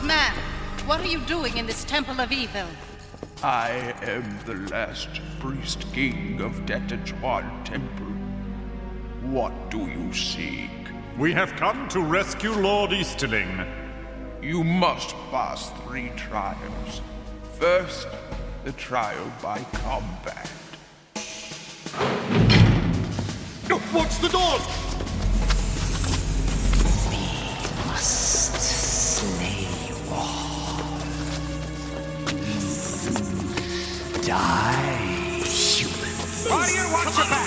man, what are you doing in this temple of evil? I am the last priest king of Detachuan Temple. What do you seek? We have come to rescue Lord Easterling. You must pass 3 trials. First, the trial by combat. No, watch the doors! Must slay all. Die, humans. Warrior, watch your back!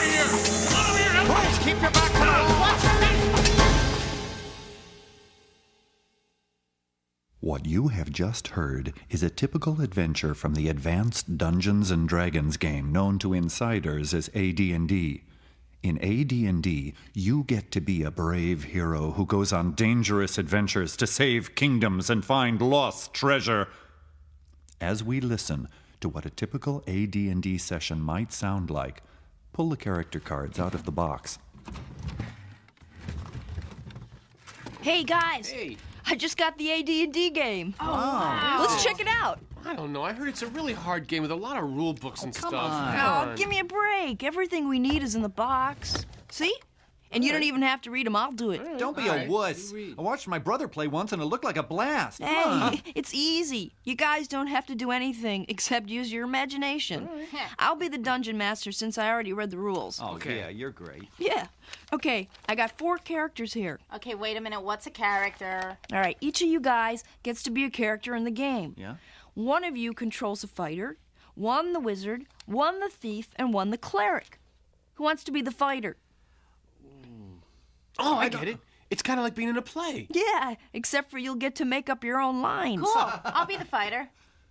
Boys, keep your back on! Watch your back! What you have just heard is a typical adventure from the advanced Dungeons & Dragons game known to insiders as AD&D. In AD&D, you get to be a brave hero who goes on dangerous adventures to save kingdoms and find lost treasure. As we listen to what a typical AD&D session might sound like, pull the character cards out of the box. Hey, guys. Hey. I just got the AD&D game. Oh, wow. Let's check it out. I don't know. I heard it's a really hard game with a lot of rule books and stuff. Oh, give me a break. Everything we need is in the box. See? And you don't even have to read them. I'll do it. Don't be a wuss. I watched my brother play once and it looked like a blast. Hey, it's easy. You guys don't have to do anything except use your imagination. I'll be the dungeon master since I already read the rules. Oh, yeah, you're great. Yeah. Okay, I got 4 characters here. Okay, wait a minute. What's a character? All right, each of you guys gets to be a character in the game. Yeah? One of you controls a fighter, one the wizard, one the thief, and one the cleric. Who wants to be the fighter? Oh, I get it. It's kind of like being in a play. Yeah, except for you'll get to make up your own lines. Cool. I'll be the fighter.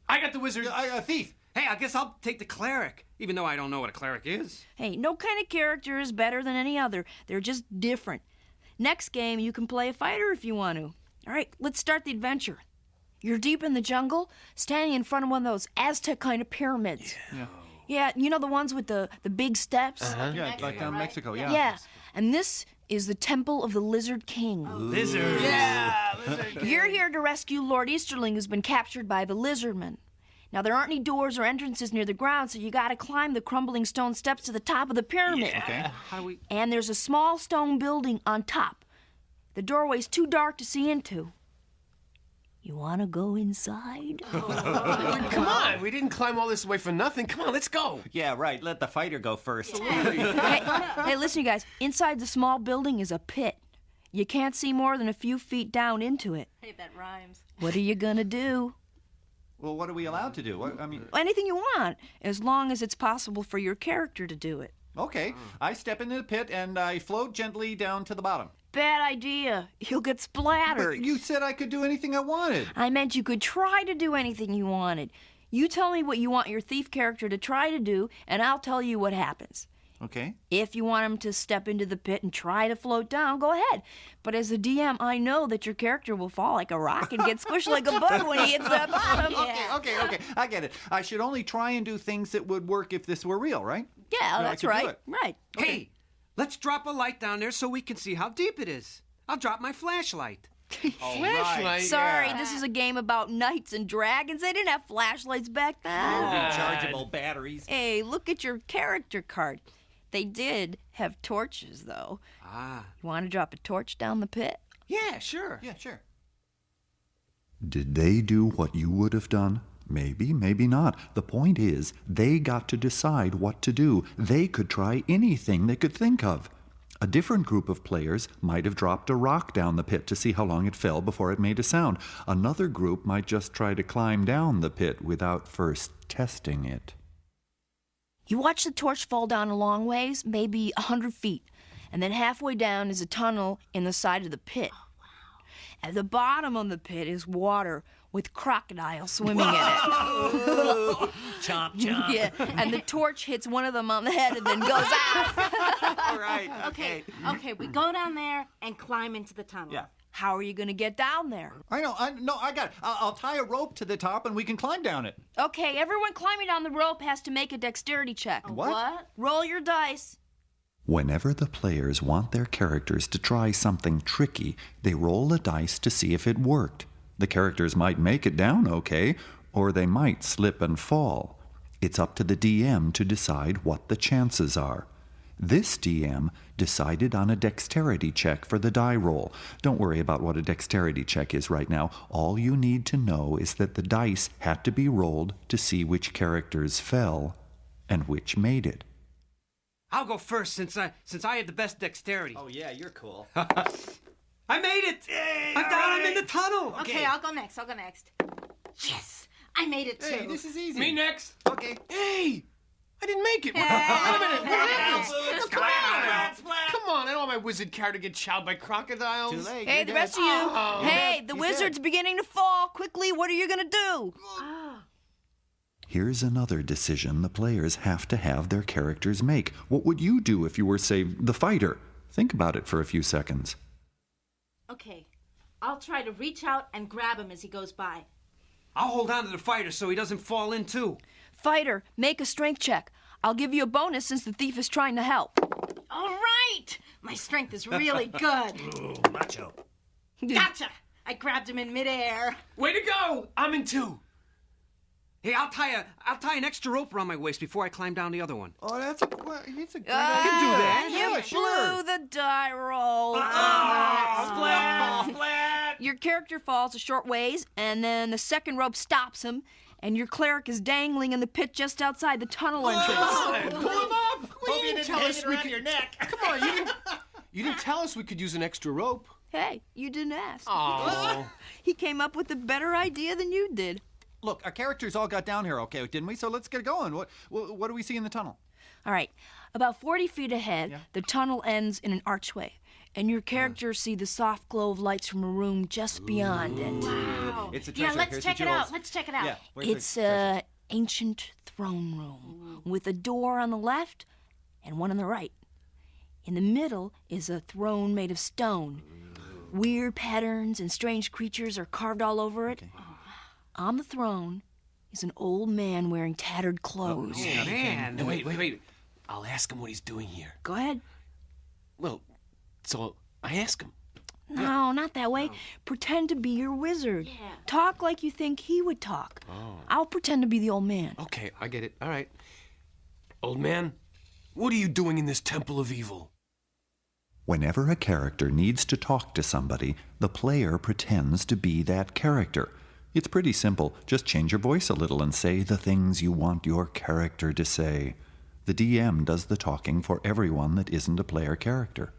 I got the wizard. Thief. Hey, I guess I'll take the cleric, even though I don't know what a cleric is. Hey, no kind of character is better than any other. They're just different. Next game, you can play a fighter if you want to. All right, let's start the adventure. You're deep in the jungle, standing in front of one of those Aztec kind of pyramids. Yeah, you know the ones with the big steps? Yeah, like down Mexico, yeah. Yeah, and this is the Temple of the Lizard King. Lizard. Yeah, Lizard King. You're here to rescue Lord Easterling, who's been captured by the Lizardmen. Now, there aren't any doors or entrances near the ground, so you gotta climb the crumbling stone steps to the top of the pyramid. Yeah. Okay. How do we... And there's a small stone building on top. The doorway's too dark to see into. You wanna go inside? Come on, we didn't climb all this way for nothing. Come on, let's go. Yeah, right. Let the fighter go first. Hey, listen, you guys. Inside the small building is a pit. You can't see more than a few feet down into it. Hey, that rhymes. What are you gonna do? Well, what are we allowed to do? Anything you want, as long as it's possible for your character to do it. Okay, I step into the pit and I float gently down to the bottom. Bad idea. You'll get splattered. But you said I could do anything I wanted. I meant you could try to do anything you wanted. You tell me what you want your thief character to try to do, and I'll tell you what happens. Okay. If you want him to step into the pit and try to float down, go ahead. But as a DM, I know that your character will fall like a rock and get squished like a bug when he hits that bottom. Okay. I get it. I should only try and do things that would work if this were real, right? Yeah, that's right. Right. Okay. Hey, let's drop a light down there so we can see how deep it is. I'll drop my flashlight. Flashlight. Sorry, this is a game about knights and dragons. They didn't have flashlights back then. Rechargeable batteries. Hey, look at your character card. They did have torches, though. You want to drop a torch down the pit? Yeah, sure. Yeah, sure. Did they do what you would have done? Maybe, maybe not. The point is, they got to decide what to do. They could try anything they could think of. A different group of players might have dropped a rock down the pit to see how long it fell before it made a sound. Another group might just try to climb down the pit without first testing it. You watch the torch fall down a long ways, maybe 100 feet, and then halfway down is a tunnel in the side of the pit. Oh, wow. At the bottom of the pit is water with crocodiles swimming in it. Chomp, chomp. Yeah, and the torch hits one of them on the head and then goes out. All right. Okay, we go down there and climb into the tunnel. Yeah. How are you going to get down there? I got it. I'll tie a rope to the top and we can climb down it. Okay, everyone climbing down the rope has to make a dexterity check. What? Roll your dice. Whenever the players want their characters to try something tricky, they roll a dice to see if it worked. The characters might make it down okay, or they might slip and fall. It's up to the DM to decide what the chances are. This DM decided on a dexterity check for the die roll. Don't worry about what a dexterity check is right now. All you need to know is that the dice had to be rolled to see which characters fell and which made it. I'll go first since I had the best dexterity. Oh, yeah, you're cool. I made it! I'm down, I'm in the tunnel! Okay, I'll go next. Yes, I made it too. Hey, this is easy. Me next. Okay. Hey, I didn't make it. Wait a minute. What happened? Come on. Come on. I don't want my wizard character to get chowed by crocodiles. Too late. Hey, you're the dead. rest of you. Hey, the He's wizard's dead. beginning to fall. Quickly, what are you going to do? Here's another decision the players have to have their characters make. What would you do if you were, say, the fighter? Think about it for a few seconds. Okay, I'll try to reach out and grab him as he goes by. I'll hold on to the fighter so he doesn't fall in too. Fighter, make a strength check. I'll give you a bonus since the thief is trying to help. All right! My strength is really good. Ooh, macho. Gotcha! I grabbed him in midair. Way to go. I'm in two. Hey, I'll tie an extra rope around my waist before I climb down the other one. Oh, that's a great You idea. blew Sure. the die roll. Splat! Your character falls a short ways, and then the second rope stops him, and your cleric is dangling in the pit just outside the tunnel entrance. Pull him up. Hope you didn't hang it around your neck. Come on. You didn't tell us we could use an extra rope. Hey, you didn't ask. Oh. He came up with a better idea than you did. Look, our characters all got down here okay, didn't we? So let's get going. What do we see in the tunnel? All right, about 40 feet ahead, the tunnel ends in an archway, and your characters see the soft glow of lights from a room just beyond it. Wow. It's a Yeah, treasure. let's Here's check the it out. jewels. Let's check it out. Yeah, where's the It's treasure? an ancient throne room with a door on the left and one on the right. In the middle is a throne made of stone. Weird patterns and strange creatures are carved all over it. On the throne is an old man wearing tattered clothes. Oh, man. No, wait. I'll ask him what he's doing here. Go ahead. Well, so I ask him. No, not that way. Pretend to be your wizard. Yeah. Talk like you think he would talk. I'll pretend to be the old man. Okay, I get it. All right. Old man, what are you doing in this temple of evil? Whenever a character needs to talk to somebody, the player pretends to be that character. It's pretty simple. Just change your voice a little and say the things you want your character to say. The DM does the talking for everyone that isn't a player character.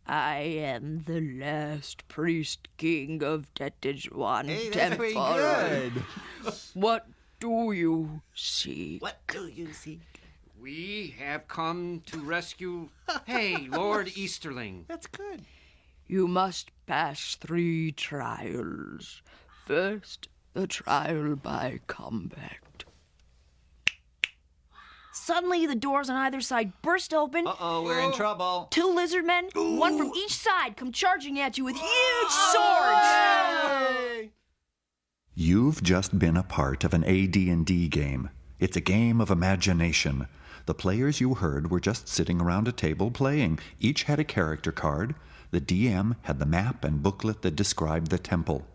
I am the last priest king of Tetejuan Hey, that's pretty Temple. good. What do you see? What do you see? We have come to rescue... Hey, Lord Easterling. That's good. You must pass 3 trials. First, the trial by combat. Suddenly, the doors on either side burst open. Uh-oh, we're in trouble. 2 lizard men, one from each side, come charging at you with huge swords. You've just been a part of an AD&D game. It's a game of imagination. The players you heard were just sitting around a table playing. Each had a character card. The DM had the map and booklet that described the temple.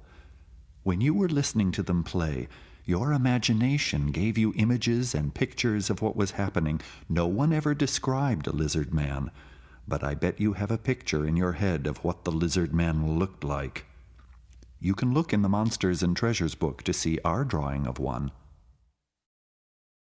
When you were listening to them play, your imagination gave you images and pictures of what was happening. No one ever described a lizard man, but I bet you have a picture in your head of what the lizard man looked like. You can look in the Monsters and Treasures book to see our drawing of one.